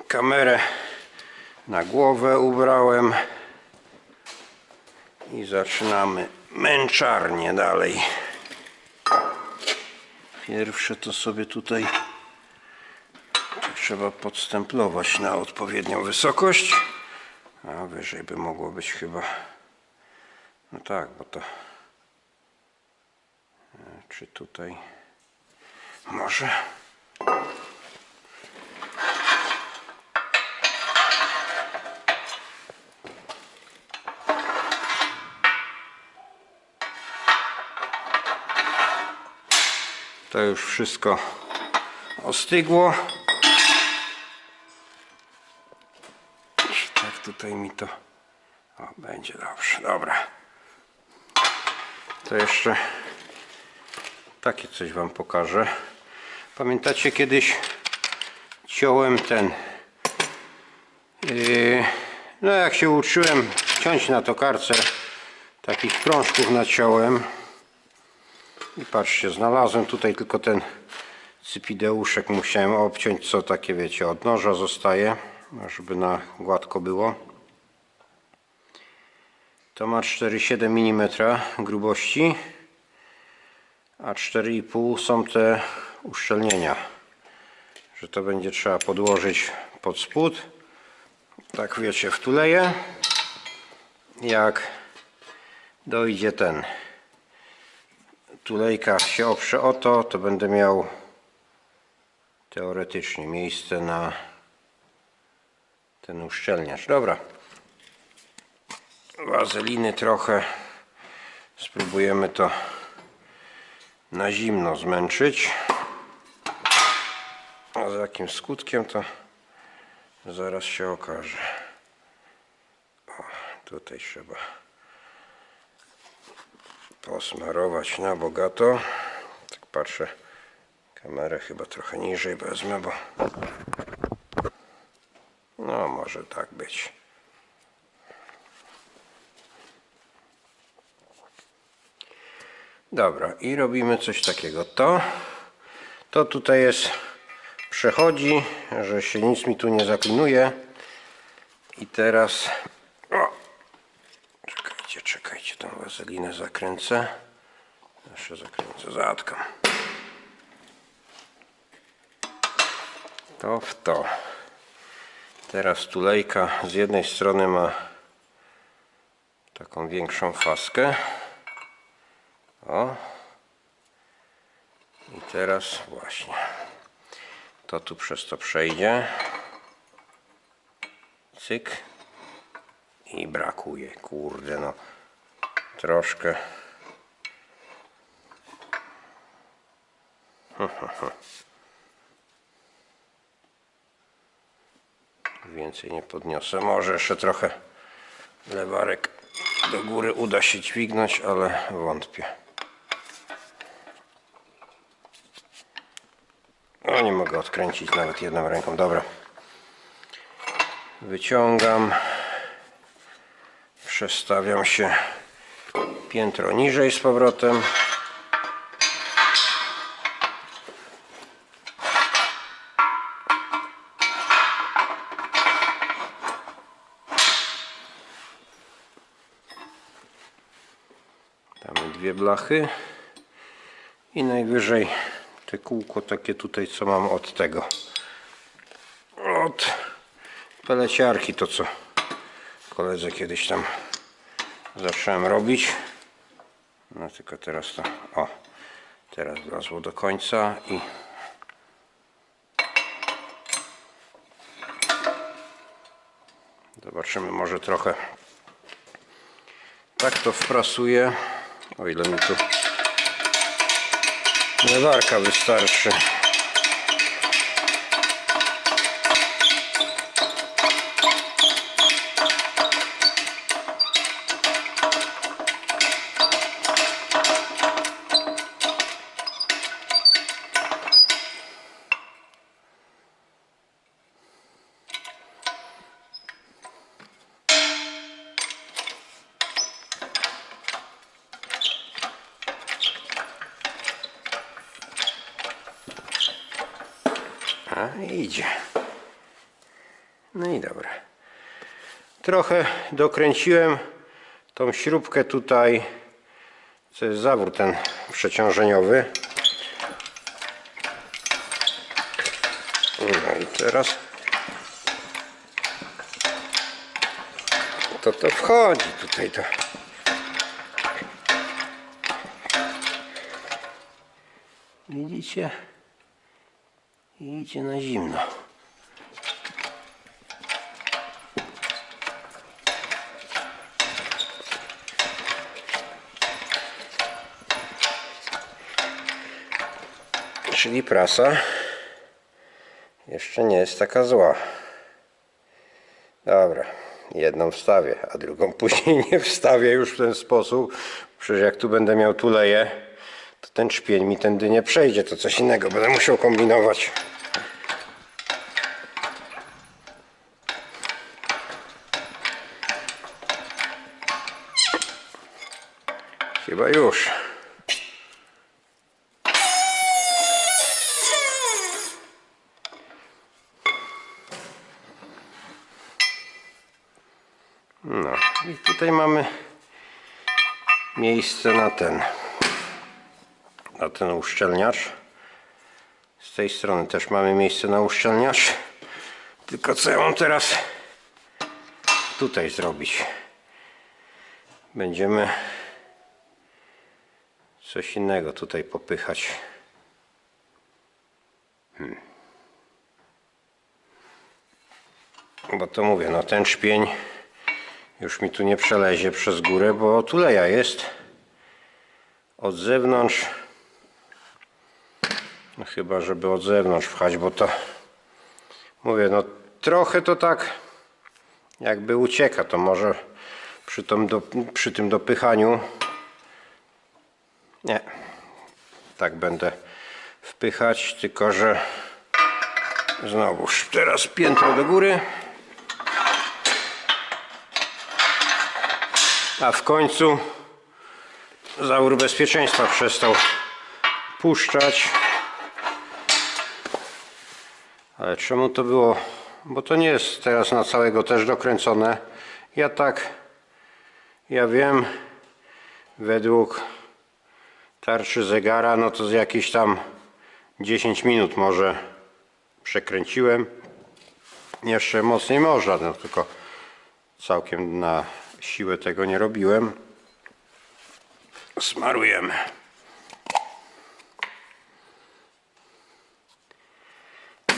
Kamerę na głowę ubrałem i zaczynamy męczarnię dalej. Pierwsze to sobie tutaj trzeba podstemplować na odpowiednią wysokość, a wyżej by mogło być chyba, no tak, bo to czy tutaj może to już wszystko ostygło. Tak tutaj mi to będzie dobrze. Dobra. To jeszcze takie coś wam pokażę. Pamiętacie, kiedyś ciąłem ten no jak się uczyłem ciąć na tokarce, takich krążków naciąłem i patrzcie, znalazłem tutaj tylko ten cypideuszek, musiałem obciąć, co takie wiecie, od noża zostaje, żeby na gładko było. To ma 4,7 mm grubości, a 4,5 są te uszczelnienia, że to będzie trzeba podłożyć pod spód. Tak wiecie, wtuleję. Jak dojdzie ten tulejka się oprze o to, to będę miał teoretycznie miejsce na ten uszczelniacz. Dobra. Wazeliny trochę. Spróbujemy to na zimno zmęczyć. A z jakim skutkiem to zaraz się okaże. O, tutaj trzeba posmarować na bogato. Tak patrzę, kamerę chyba trochę niżej wezmę, bo no może tak być. Dobra, i robimy coś takiego. To tutaj jest, przechodzi, że się nic mi tu nie zaklinuje. I teraz czekajcie, tą wazelinę zakręcę. Jeszcze zakręcę, zatkam. To w to. Teraz tulejka z jednej strony ma taką większą faskę. O. I teraz właśnie to tu przez to przejdzie. Cyk. I brakuje, kurde, no troszkę. Więcej nie podniosę. Może jeszcze trochę lewarek do góry uda się dźwignąć, ale wątpię. No nie mogę odkręcić nawet jedną ręką. Dobra. Wyciągam. Przestawiam się piętro niżej z powrotem. Damy dwie blachy i najwyżej te kółko takie tutaj, co mam od tego, od peleciarki, to co koledze kiedyś tam zacząłem robić. No tylko teraz to, o, teraz wlazło do końca i zobaczymy, może trochę tak to wprasuję, o ile mi tu lewarka wystarczy. A idzie. No i dobra. Trochę dokręciłem tą śrubkę tutaj, co jest zawór ten przeciążeniowy. No i teraz to wchodzi tutaj to. Widzicie? Idzie na zimno. Czyli prasa jeszcze nie jest taka zła. Dobra, jedną wstawię, a drugą później nie wstawię już w ten sposób. Przecież jak tu będę miał tuleję, to ten czpień mi tędy nie przejdzie, to coś innego będę musiał kombinować. Chyba już. No i tutaj mamy miejsce na ten uszczelniacz. Z tej strony też mamy miejsce na uszczelniacz. Tylko co ja mam teraz tutaj zrobić? Będziemy coś innego tutaj popychać. Bo to mówię, no ten szpień już mi tu nie przelezie przez górę, bo tuleja jest od zewnątrz. No chyba, żeby od zewnątrz wchać, bo to mówię, no trochę to tak jakby ucieka, to może przy tym dopychaniu nie, tak będę wpychać, tylko że znowuż teraz piętro do góry, a w końcu zawór bezpieczeństwa przestał puszczać. Ale czemu to było? Bo to nie jest teraz na całego też dokręcone. Ja wiem, według tarczy zegara, no to z jakieś tam 10 minut może przekręciłem. Jeszcze mocniej można, no tylko całkiem na siłę tego nie robiłem. Smarujemy.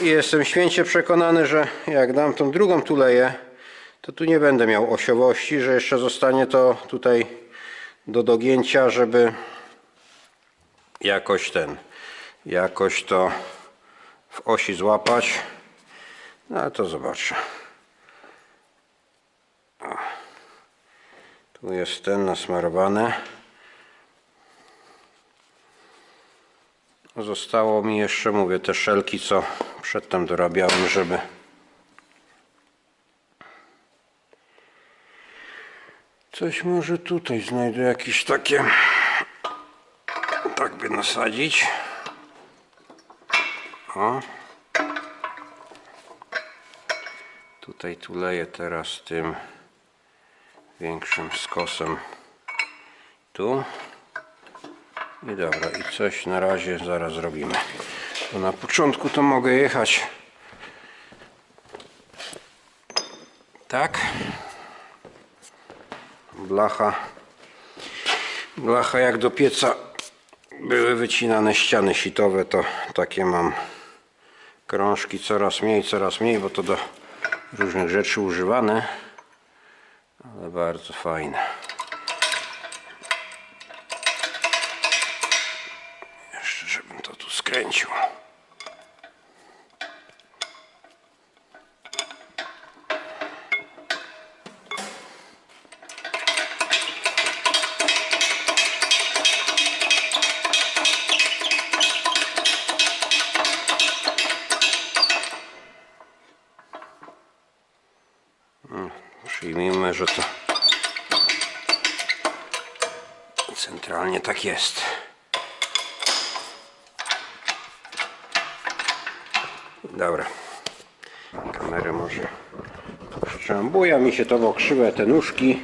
I jestem święcie przekonany, że jak dam tą drugą tuleję, to tu nie będę miał osiowości, że jeszcze zostanie to tutaj do dogięcia, żeby jakoś to w osi złapać. No ale to zobaczę. Tu jest ten nasmarowany. Zostało mi jeszcze, mówię, te szelki, co przedtem dorabiałem, żeby coś może tutaj znajdę jakieś takie, tak by nasadzić. O. Tutaj tuleję teraz tym większym skosem tu. I dobra, i coś na razie zaraz zrobimy. Bo na początku to mogę jechać tak. Blacha jak do pieca były wycinane ściany sitowe, to takie mam krążki coraz mniej, bo to do różnych rzeczy używane, ale bardzo fajne. Jeszcze żebym to tu skręcił. Przyjmijmy, że to centralnie tak jest. Dobra, kamerę może zatrzymam. Buja mi się to w okrzywe te nóżki.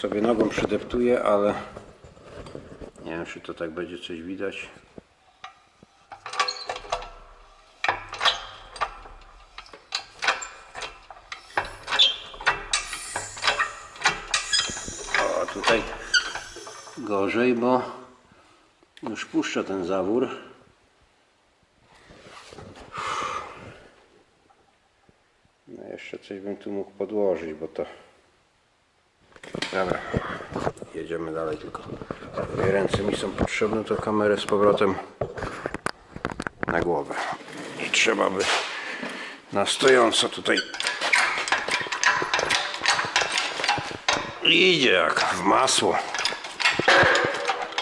Sobie nogą przydeptuję, ale nie wiem, czy to tak będzie coś widać. O, tutaj gorzej, bo już puszcza ten zawór. No jeszcze coś bym tu mógł podłożyć, bo to... Dobra, jedziemy dalej, tylko ręce mi są potrzebne, to kamerę z powrotem na głowę. I trzeba by na stojąco tutaj. Idzie jak w masło.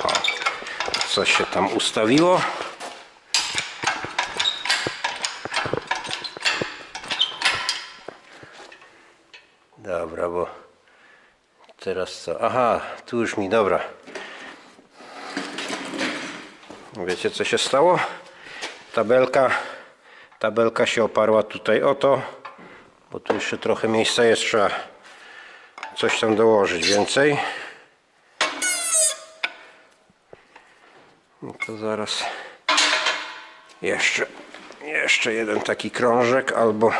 O, coś się tam ustawiło. Dobra, bo teraz co? Aha, tu już mi, dobra. Wiecie, co się stało? Tabelka się oparła tutaj o to, bo tu jeszcze trochę miejsca jest, trzeba coś tam dołożyć więcej. No to zaraz jeszcze jeden taki krążek, albo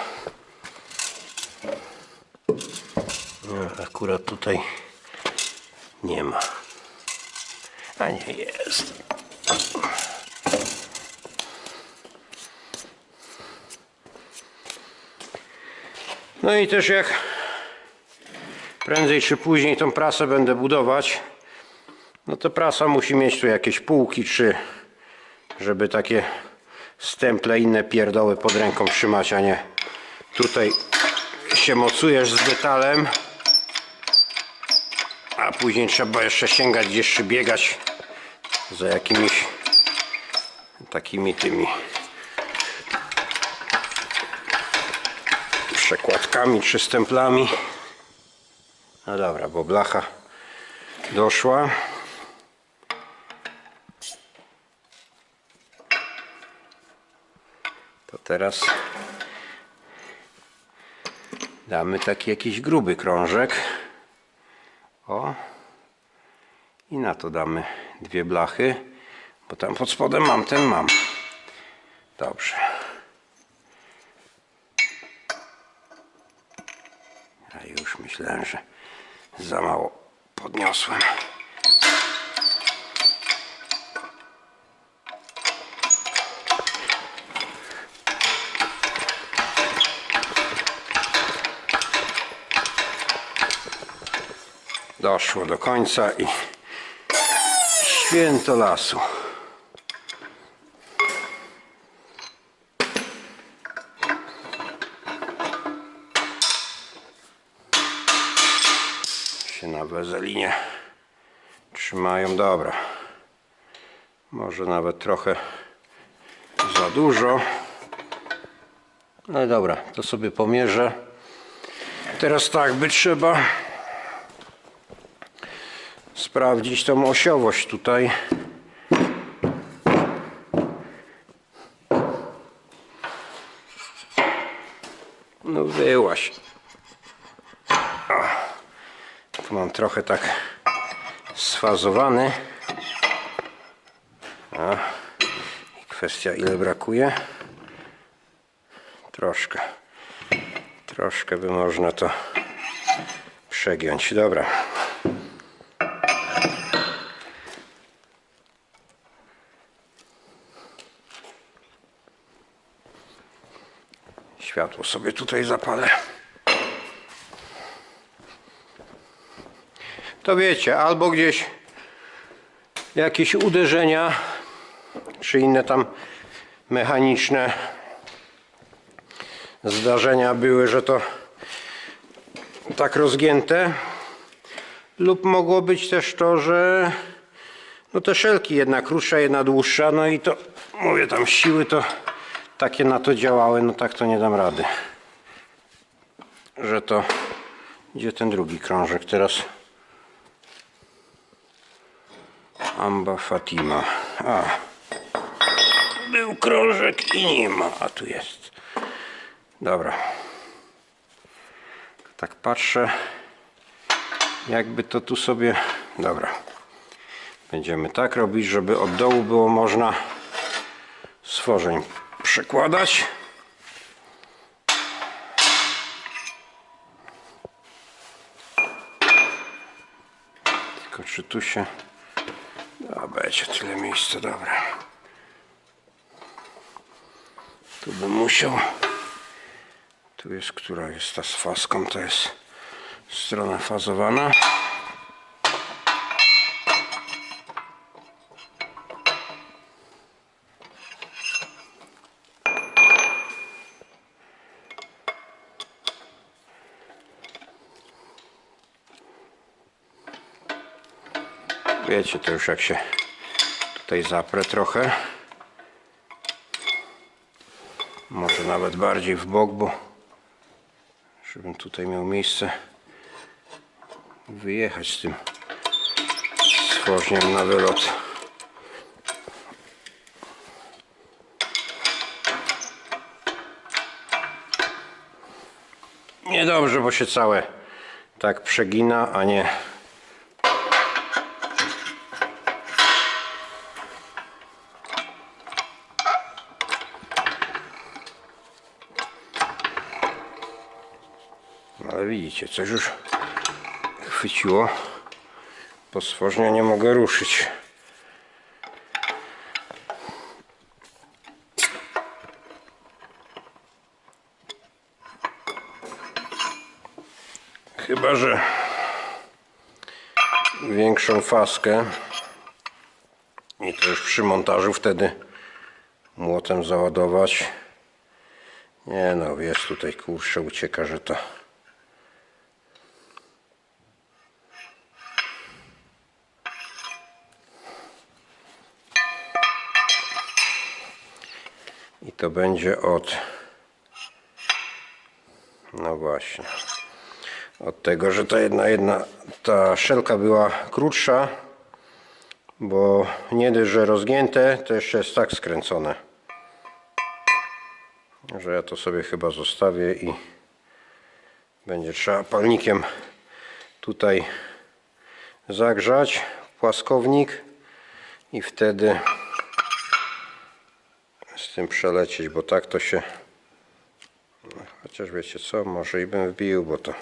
no, akurat tutaj nie ma, a nie jest. No i też jak prędzej czy później tą prasę będę budować, no to prasa musi mieć tu jakieś półki, czy żeby takie stemple, inne pierdoły pod ręką trzymać, a nie tutaj się mocujesz z detalem, a później trzeba jeszcze sięgać gdzieś, czy biegać za jakimiś takimi tymi przekładkami czy stemplami. No dobra, bo blacha doszła. To teraz damy taki jakiś gruby krążek. O. I na to damy dwie blachy, bo tam pod spodem mam, ten mam. Dobrze. A już myślałem, że za mało podniosłem. Doszło do końca i święto lasu. Się na wezelinie trzymają, dobra. Może nawet trochę za dużo. Ale dobra, to sobie pomierzę. Teraz tak by trzeba sprawdzić tą osiowość tutaj. No wyłaś. Tu mam trochę tak sfazowany. I kwestia, ile brakuje. Troszkę by można to przegiąć. Dobra. Światło sobie tutaj zapalę. To wiecie, albo gdzieś jakieś uderzenia, czy inne tam mechaniczne zdarzenia były, że to tak rozgięte, lub mogło być też to, że no te szelki, jedna krótsza, jedna dłuższa, no i to mówię, tam siły to takie na to działały, no tak to nie dam rady, że to gdzie ten drugi krążek teraz? Amba Fatima. A, był krążek i nie ma, a tu jest. Dobra. Tak patrzę, jakby to tu sobie... Dobra. Będziemy tak robić, żeby od dołu było można stworzeń przekładać. Tylko czy tu się... No, będzie tyle miejsca, dobra. Tu bym musiał... Tu jest, która jest ta z faską, to jest strona fazowana. Wiecie, to już jak się tutaj zaprę trochę, może nawet bardziej w bok, bo żebym tutaj miał miejsce wyjechać z tym stworzniem na wylot. Niedobrze, bo się całe tak przegina, a nie... Ale widzicie, coś już chwyciło, bo stworzenia nie mogę ruszyć. Chyba że większą faskę i to już przy montażu wtedy młotem załadować. Nie no, jest tutaj, kurczę, ucieka, że to... I to będzie od... No właśnie. Od tego, że ta szelka była krótsza, bo nie dość, że rozgięte, to jeszcze jest tak skręcone, że ja to sobie chyba zostawię i będzie trzeba palnikiem tutaj zagrzać płaskownik i wtedy z tym przelecieć, bo tak to się... Chociaż wiecie co, może i bym wbił, bo to...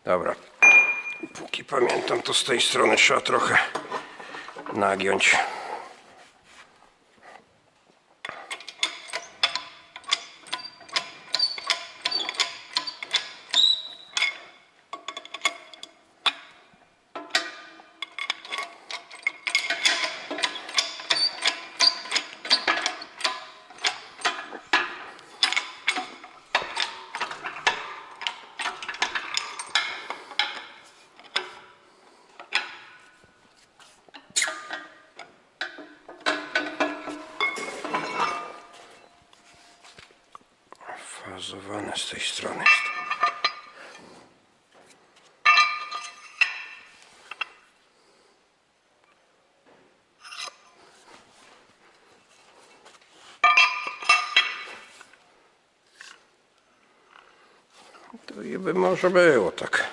Dobra, póki pamiętam, to z tej strony trzeba trochę nagiąć. Fazowane z tej strony jest. To i by może było tak.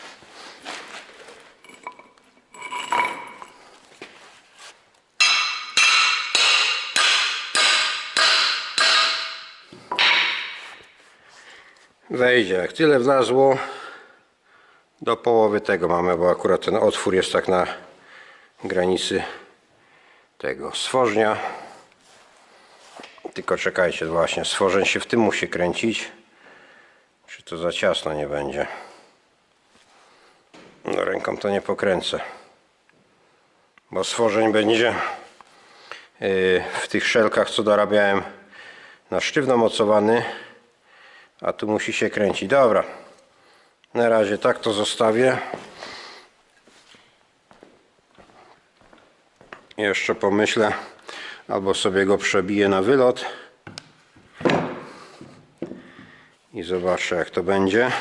Wejdzie, jak tyle wlazło, do połowy tego mamy, bo akurat ten otwór jest tak na granicy tego stworznia. Tylko czekajcie, właśnie stworzeń się w tym musi kręcić, czy to za ciasno nie będzie. No, ręką to nie pokręcę, bo stworzeń będzie w tych szelkach, co dorabiałem, na sztywno mocowany, a tu musi się kręcić. Dobra, na razie tak to zostawię. Jeszcze pomyślę, albo sobie go przebiję na wylot i zobaczę, jak to będzie.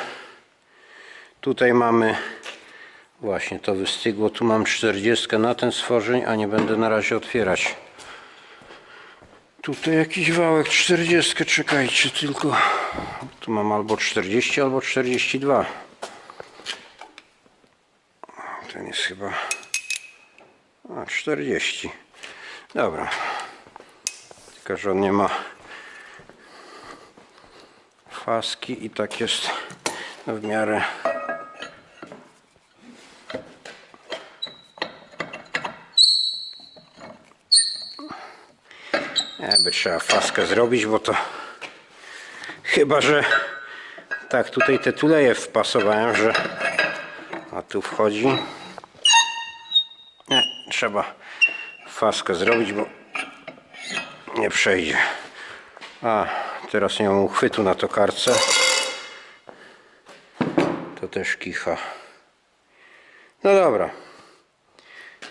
Tutaj mamy Właśnie to wystygło. Tu mam 40 na ten stworzeń, a nie będę na razie otwierać. Tutaj jakiś wałek 40, czekajcie tylko. Tu mam albo 40, albo 42. Ten jest chyba 40. Dobra. Tylko że on nie ma faski i tak jest w miarę. By trzeba faskę zrobić, bo to chyba, że tak tutaj te tuleje wpasowałem, że a tu wchodzi. Nie, trzeba faskę zrobić, bo nie przejdzie. A teraz nie mam uchwytu na tokarce. To też kicha. No dobra.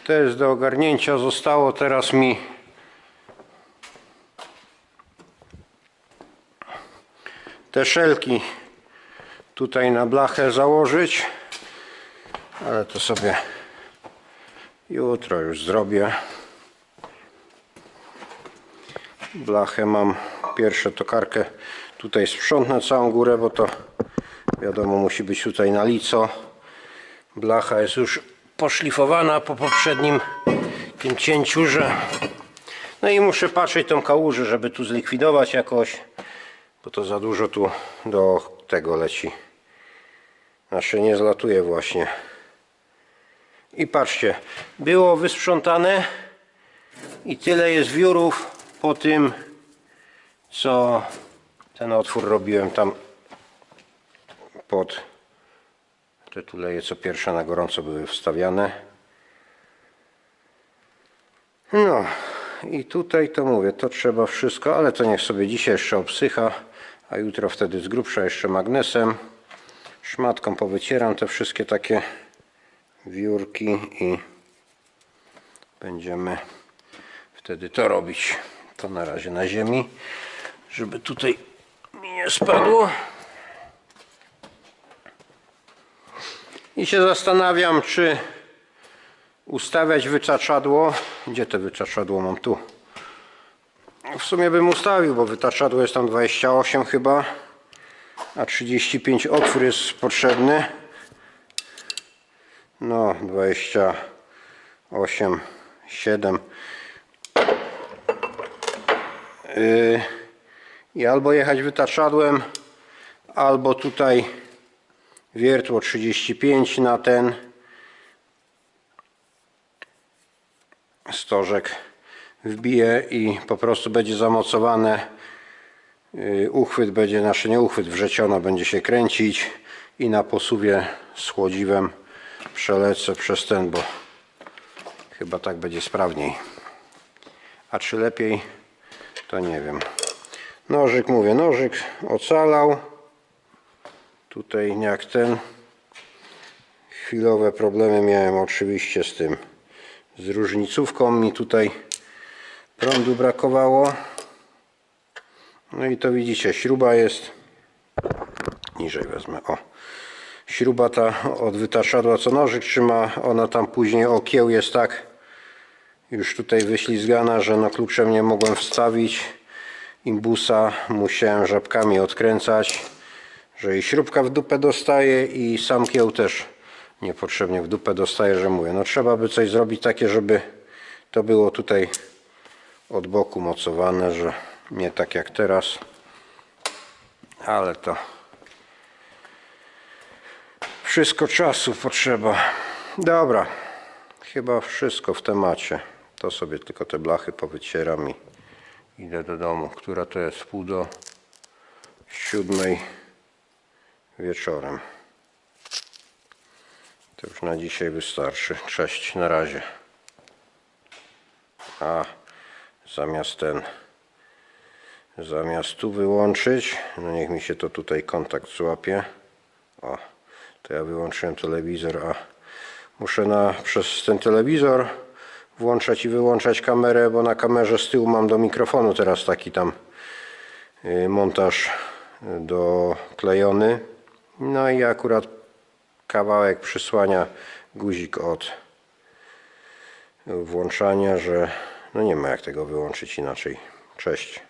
To jest do ogarnięcia. Zostało teraz mi te szelki tutaj na blachę założyć, ale to sobie jutro już zrobię. Blachę mam, pierwsze tokarkę tutaj sprzątnę całą górę, bo to wiadomo musi być tutaj na lico. Blacha jest już poszlifowana po poprzednim tym cięciu, że no i muszę patrzeć tą kałużę, żeby tu zlikwidować jakoś, bo to za dużo tu do tego leci. Znaczy nie zlatuje właśnie. I patrzcie, było wysprzątane i tyle jest wiórów po tym, co ten otwór robiłem tam pod te tuleje, co pierwsze na gorąco były wstawiane. No i tutaj to mówię, to trzeba wszystko, ale to niech sobie dzisiaj jeszcze obsycha, a jutro wtedy z grubsza jeszcze magnesem, szmatką powycieram te wszystkie takie wiórki i będziemy wtedy to robić. To na razie na ziemi, żeby tutaj mi nie spadło. I się zastanawiam, czy ustawiać wytaczadło. Gdzie te wytaczadło mam? Tu. W sumie bym ustawił, bo wytaczadło jest tam 28 chyba, a 35 otwór jest potrzebny. No 28, 7. I albo jechać wytaczadłem, albo tutaj wiertło 35 na ten stożek wbiję i po prostu będzie zamocowane. Uchwyt będzie, znaczy nie uchwyt, wrzeciona będzie się kręcić i na posuwie z chłodziwem przelecę przez ten, bo chyba tak będzie sprawniej. A czy lepiej, to nie wiem. Nożyk, mówię, nożyk ocalał. Tutaj jak ten. Chwilowe problemy miałem oczywiście z tym, z różnicówką. Mi tutaj prądu brakowało. No i to widzicie, śruba jest, niżej wezmę, o. Śruba ta od wytaczadła, co nożyk trzyma, ona tam później o kieł jest tak już tutaj wyślizgana, że no kluczem nie mogłem wstawić. Imbusa musiałem żabkami odkręcać, że i śrubka w dupę dostaje i sam kieł też niepotrzebnie w dupę dostaje, że mówię, no trzeba by coś zrobić takie, żeby to było tutaj od boku mocowane, że nie tak jak teraz, ale to wszystko czasu potrzeba. Dobra, chyba wszystko w temacie. To sobie tylko te blachy powycieram i idę do domu. Która to jest? 6:30 wieczorem. To już na dzisiaj wystarczy. Cześć, na razie. A zamiast tu wyłączyć, no niech mi się to tutaj kontakt złapie. O, to ja wyłączyłem telewizor, a muszę przez ten telewizor włączać i wyłączać kamerę, bo na kamerze z tyłu mam do mikrofonu teraz taki tam montaż doklejony. No i akurat kawałek przysłania guzik od włączania, że no nie ma jak tego wyłączyć inaczej. Cześć.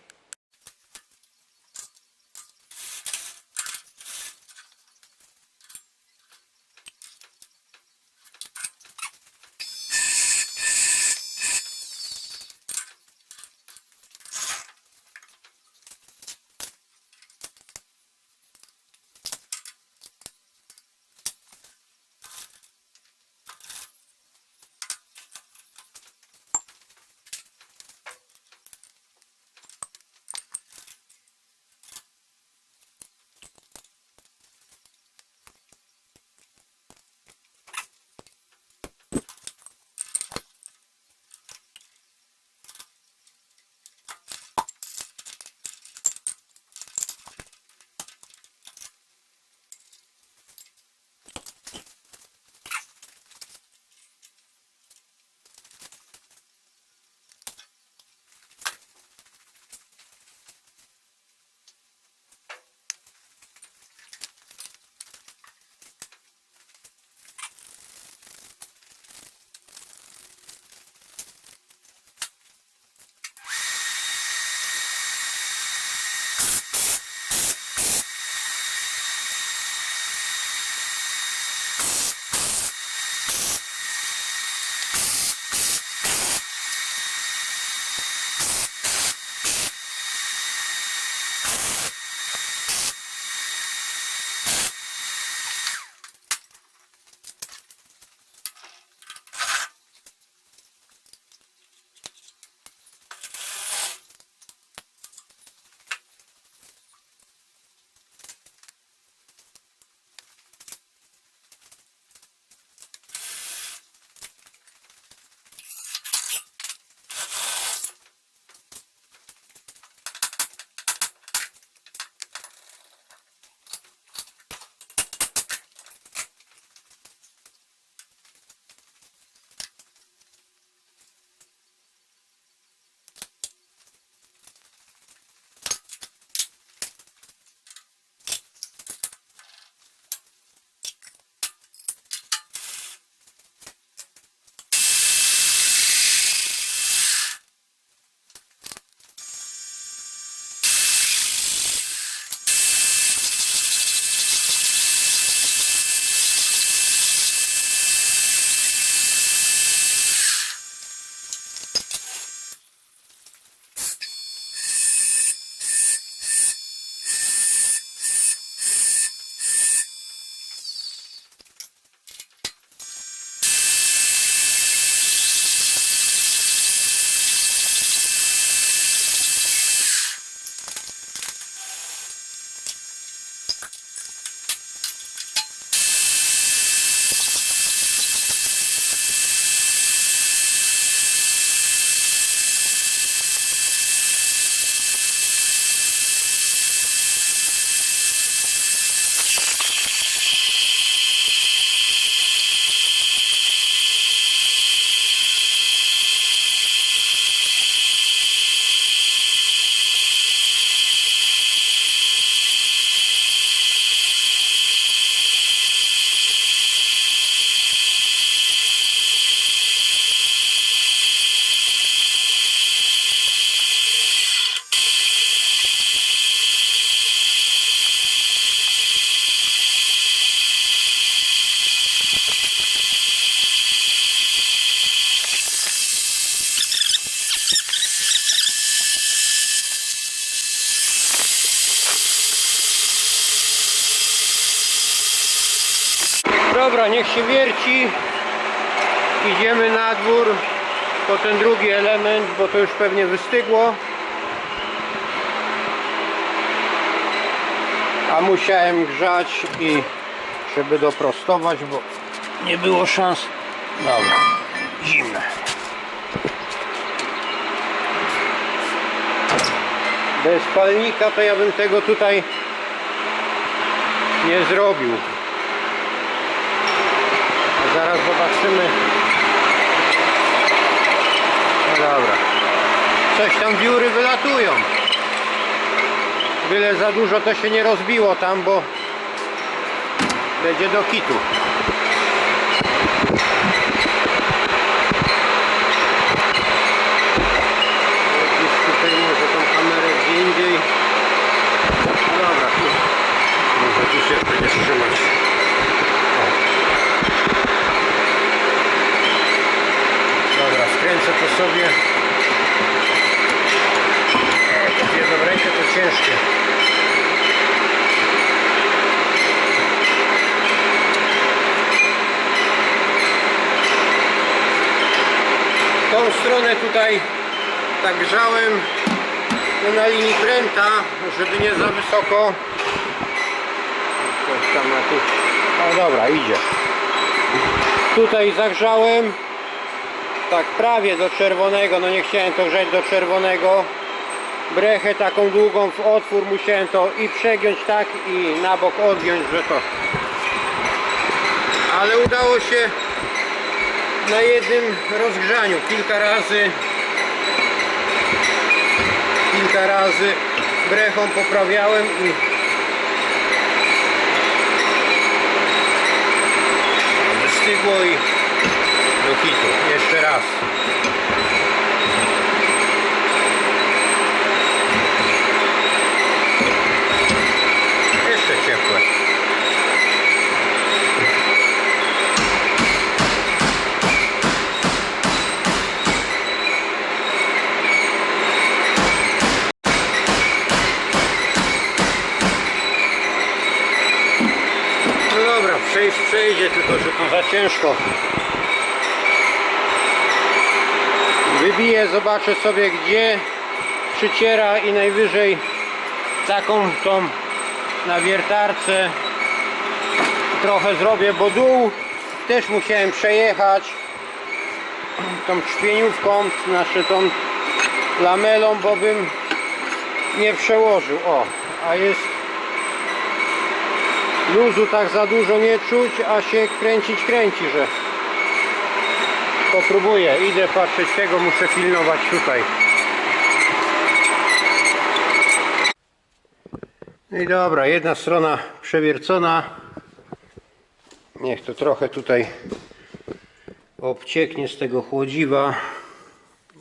Dobra, niech się wierci. Idziemy na dwór po ten drugi element, bo to już pewnie wystygło. A musiałem grzać i żeby doprostować, bo nie było szans. Dobra, zimne. Bez palnika to ja bym tego tutaj nie zrobił. A zaraz zobaczymy. No dobra. Coś tam wióry wylatują. Byle za dużo to się nie rozbiło tam, bo będzie do kitu. to sobie. W jedną rękę to ciężkie. Tą stronę tutaj tak grzałem na linii pręta, żeby nie za wysoko. Coś tam na tu. O dobra, idzie. Tutaj zagrzałem tak prawie do czerwonego, no nie chciałem to grzać do czerwonego. Brechę taką długą w otwór musiałem to i przegiąć tak i na bok odgiąć, że to. Ale udało się na jednym rozgrzaniu kilka razy brechą poprawiałem i wystygło i do hitu. Jeszcze raz. Jeszcze ciepłe. No dobra, przejdzie, tylko że to za ciężko. Wybiję, zobaczę sobie gdzie przyciera i najwyżej taką tą na wiertarce trochę zrobię, bo dół też musiałem przejechać tą czpieniówką, znaczy tą lamelą, bo bym nie przełożył. O, a jest luzu tak za dużo nie czuć, a się kręci, że popróbuję, idę patrzeć tego, muszę pilnować tutaj. No i dobra, jedna strona przewiercona. Niech to trochę tutaj obcieknie z tego chłodziwa.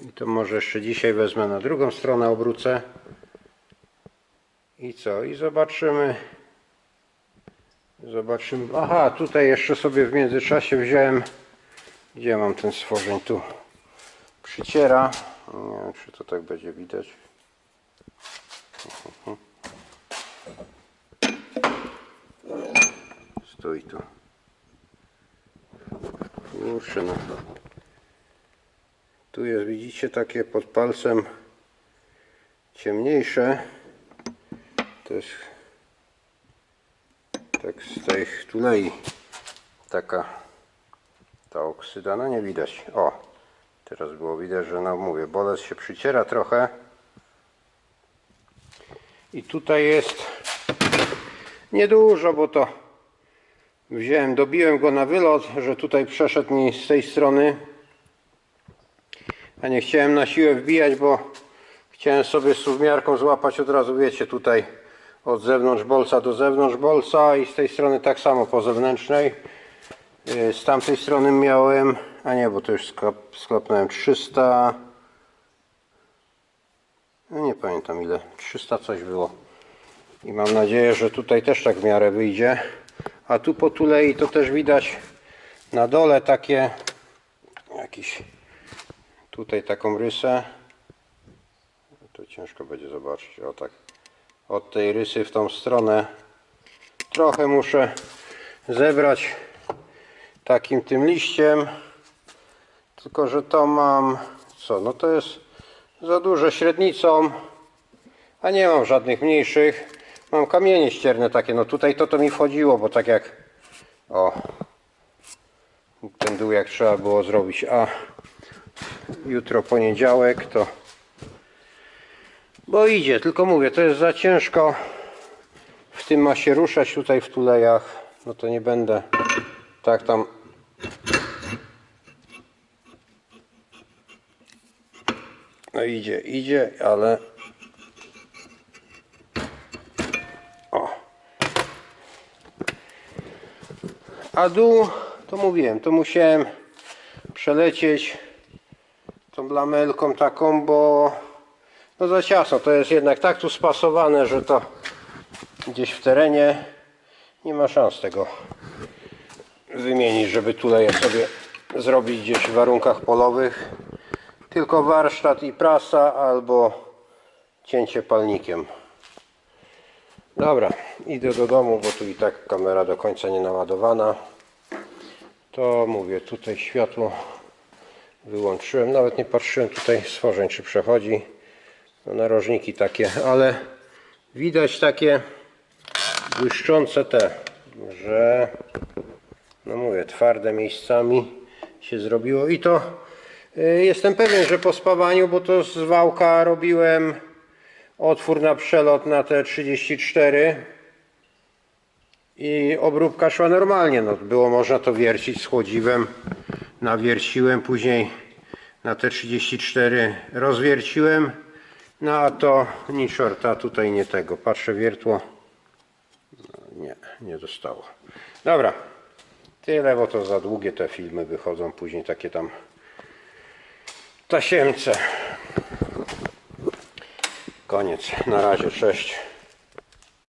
I to może jeszcze dzisiaj wezmę na drugą stronę, obrócę. I co? I zobaczymy. Aha, tutaj jeszcze sobie w międzyczasie wziąłem. Gdzie mam ten stworzeń? Tu przyciera. Nie wiem, czy to tak będzie widać. Stoi tu. Kurczę, no. Tu jest, widzicie, takie pod palcem ciemniejsze. To jest tak z tej tulei taka ta oksyda, no nie widać. O, teraz było widać, że no mówię, bolec się przyciera trochę. I tutaj jest niedużo, bo to wziąłem, dobiłem go na wylot, że tutaj przeszedł mi z tej strony, a nie chciałem na siłę wbijać, bo chciałem sobie suwmiarką złapać od razu, wiecie, tutaj od zewnątrz bolca do zewnątrz bolca i z tej strony tak samo po zewnętrznej. Z tamtej strony miałem, a nie, bo to już sklapnąłem 300, no nie pamiętam ile, 300 coś było. I mam nadzieję, że tutaj też tak w miarę wyjdzie. A tu po tulei to też widać na dole takie jakiś tutaj taką rysę. To ciężko będzie zobaczyć. O tak, od tej rysy w tą stronę trochę muszę zebrać takim tym liściem, tylko że to mam co, no to jest za duże średnicą, a nie mam żadnych mniejszych. Mam kamienie ścierne takie, no tutaj to mi wchodziło, bo tak jak o ten dół jak trzeba było zrobić, a jutro poniedziałek to bo idzie, tylko mówię, to jest za ciężko, w tym ma się ruszać tutaj w tulejach, no to nie będę tak tam no idzie, ale o. A dół to mówiłem, to musiałem przelecieć tą lamelką taką, bo no za ciasno, to jest jednak tak tu spasowane, że to gdzieś w terenie nie ma szans tego wymienić, żeby tuleje sobie zrobić gdzieś w warunkach polowych. tylko warsztat i prasa albo cięcie palnikiem. Dobra, idę do domu, bo tu i tak kamera do końca nie naładowana. To mówię, tutaj światło wyłączyłem, nawet nie patrzyłem tutaj stworzeń czy przechodzi. No, narożniki takie, ale widać takie błyszczące te, że no mówię, twarde miejscami się zrobiło i to jestem pewien, że po spawaniu, bo to z wałka robiłem otwór na przelot na te 34 i obróbka szła normalnie, no było można to wiercić z chłodziwem, nawierciłem, później na te 34 rozwierciłem, no a to nic shorta tutaj nie tego, patrzę wiertło, no, nie dostało. Dobra, tyle, bo to za długie te filmy wychodzą, później takie tam tasiemce. Koniec, na razie, cześć.